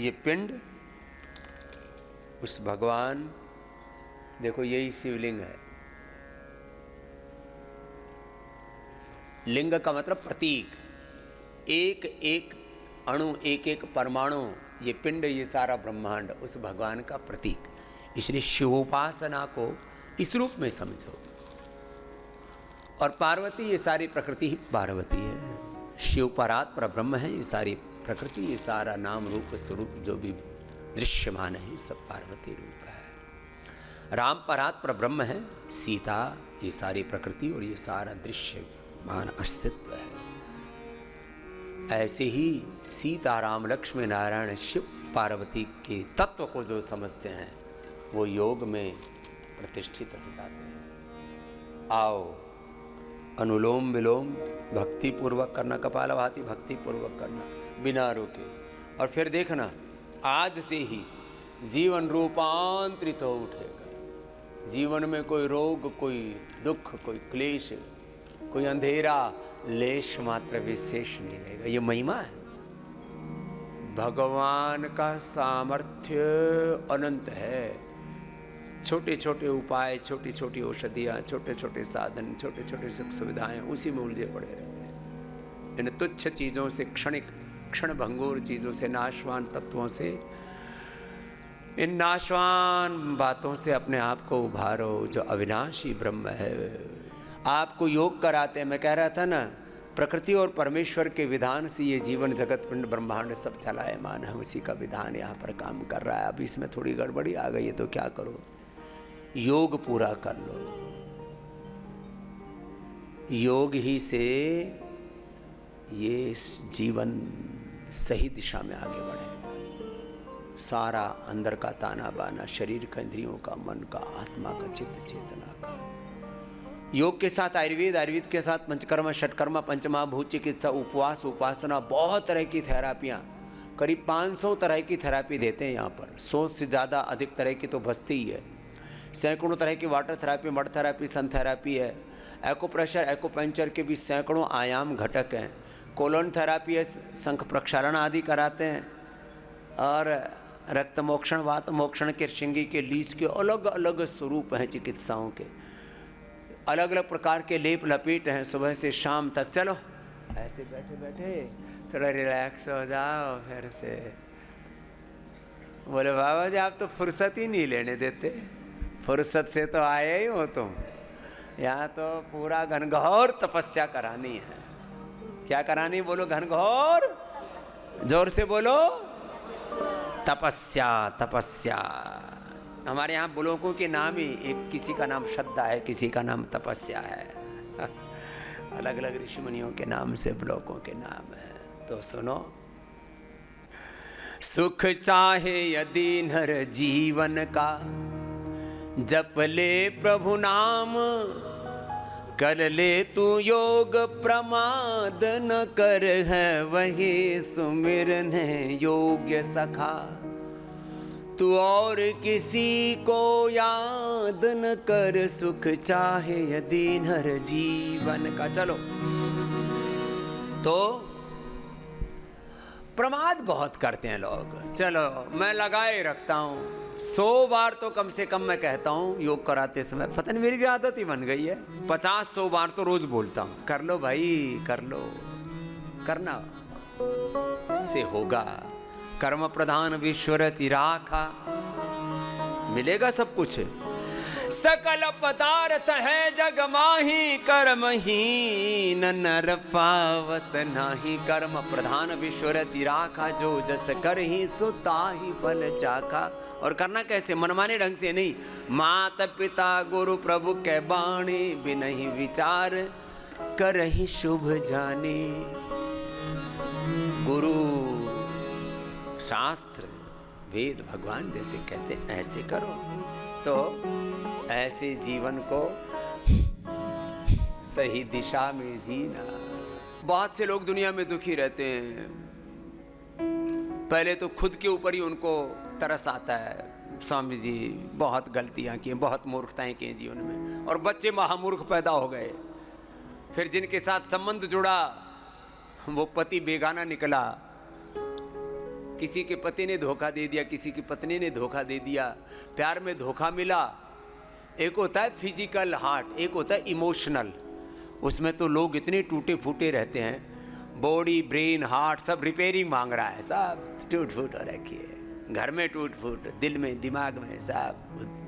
ये पिंड उस भगवान, देखो यही शिवलिंग है। लिंग का मतलब प्रतीक, एक एक अणु, एक एक परमाणु, ये पिंड, ये सारा ब्रह्मांड उस भगवान का प्रतीक। इसलिए शिवोपासना को इस रूप में समझो। और पार्वती, ये सारी प्रकृति ही पार्वती है। शिव परात पर ब्रह्म है, ये सारी प्रकृति, ये सारा नाम रूप स्वरूप जो भी दृश्यमान है सब पार्वती रूप है। राम परात पर ब्रह्म है, सीता, ये सारी प्रकृति और ये सारा दृश्यमान अस्तित्व है। ऐसे ही सीता, राम, लक्ष्मी, नारायण, शिव, पार्वती के तत्व को जो समझते हैं वो योग में प्रतिष्ठित हो जाते हैं। आओ, अनुलोम विलोम भक्ति पूर्वक करना, कपालभाति भक्ति पूर्वक करना बिना रुके। और फिर देखना, आज से ही जीवन रूपांतरित हो उठेगा। जीवन में कोई रोग, कोई दुख, कोई क्लेश, कोई अंधेरा लेश मात्र विशेष नहीं रहेगा। ये महिमा है। भगवान का सामर्थ्य अनंत है। छोटे छोटे उपाय, छोटी छोटी औषधियाँ, छोटे छोटे साधन, छोटे छोटे सुख सुविधाएं, उसी में उलझे पड़े रहते हैं। इन तुच्छ चीज़ों से, क्षणिक क्षण भंगुर चीज़ों से, नाशवान तत्वों से, इन नाशवान बातों से अपने आप को उभारो। जो अविनाशी ब्रह्म है, आपको योग कराते हैं। मैं कह रहा था ना, प्रकृति और परमेश्वर के विधान से ये जीवन जगत पिंड ब्रह्मांड सब चलायमान है। उसी का विधान यहाँ पर काम कर रहा है। अब इसमें थोड़ी गड़बड़ी आ गई है तो क्या करो, योग पूरा कर लो। योग ही से ये जीवन सही दिशा में आगे बढ़ेगा। सारा अंदर का ताना बाना, शरीर का, इंद्रियों का, मन का, आत्मा का, चित्त चेतना का। योग के साथ आयुर्वेद, आयुर्वेद के साथ पंचकर्म, षटकर्म, पंचमहाभूत चिकित्सा, उपवास, उपासना, बहुत तरह की थेरापियाँ, करीब 500 तरह की थेरापी देते हैं यहाँ पर। 100 से ज़्यादा अधिक तरह की तो बस्ती ही है। सैकड़ों तरह की वाटर थेरापी, मड थेरापी, सन थेरापी है। एक्यूप्रेशर, एक्यूपंक्चर के भी सैकड़ों आयाम घटक हैं। कोलोन थेरापी है, शंख प्रक्षालन आदि कराते हैं। और रक्त मोक्षण, वात मोक्षण के, श्रृंगी के, लीच के अलग अलग स्वरूप हैं चिकित्साओं के। अलग अलग प्रकार के लेप लपेट हैं सुबह से शाम तक। चलो ऐसे बैठे बैठे थोड़ा रिलैक्स हो जाओ। फिर से बोले बाबा जी आप तो फुर्सत ही नहीं लेने देते। फुर्सत से तो आए ही हो तुम। यहाँ तो पूरा घनघोर तपस्या करानी है। क्या करानी, बोलो घनघोर, जोर से बोलो, तपस्या। तपस्या हमारे यहाँ ब्लॉकों के नाम ही, एक किसी का नाम श्रद्धा है, किसी का नाम तपस्या है। अलग अलग ऋषि मुनियों के नाम से ब्लॉकों के नाम है। तो सुनो, सुख चाहे यदि नर जीवन का, जप ले प्रभु नाम, कर ले तू योग प्रमाद न कर, है वही सुमिरन योग्य सखा। तू और किसी को याद न कर, सुख चाहे यदि नर जीवन का। चलो, तो प्रमाद बहुत करते हैं लोग। चलो मैं लगाए रखता हूँ 100 बार तो कम से कम मैं कहता हूँ योग कराते समय। पता नहीं मेरी भी आदत ही बन गई है। 50-100 बार तो रोज बोलता हूँ, कर लो भाई, कर लो। करना से होगा। कर्म प्रधान विश्व चिराखा, मिलेगा सब कुछ। सकल पदार्थ है जग माही, कर्म ही नर पावत नाही। कर्म प्रधान विश्व चिराखा, जो जस कर ही सुता ही फल चाखा। और करना कैसे, मनमाने ढंग से नहीं। मात पिता गुरु प्रभु के बाणी, बिनहि विचार कर ही शुभ जाने। गुरु, शास्त्र, वेद, भगवान जैसे कहते ऐसे करो, तो ऐसे जीवन को सही दिशा में जीना। बहुत से लोग दुनिया में दुखी रहते हैं। पहले तो खुद के ऊपर ही उनको तरस आता है, स्वामी जी बहुत गलतियां की, बहुत मूर्खताएं की जीवन में, और बच्चे महामूर्ख पैदा हो गए। फिर जिनके साथ संबंध जुड़ा वो पति बेगाना निकला, किसी के पति ने धोखा दे दिया, किसी की पत्नी ने धोखा दे दिया, प्यार में धोखा मिला। एक होता है फिजिकल हार्ट, एक होता है इमोशनल। उसमें तो लोग इतने टूटे फूटे रहते हैं, बॉडी ब्रेन हार्ट सब रिपेयरिंग मांग रहा है, सब टूट फूट हो रखी है, घर में टूट फूट, दिल में दिमाग में सब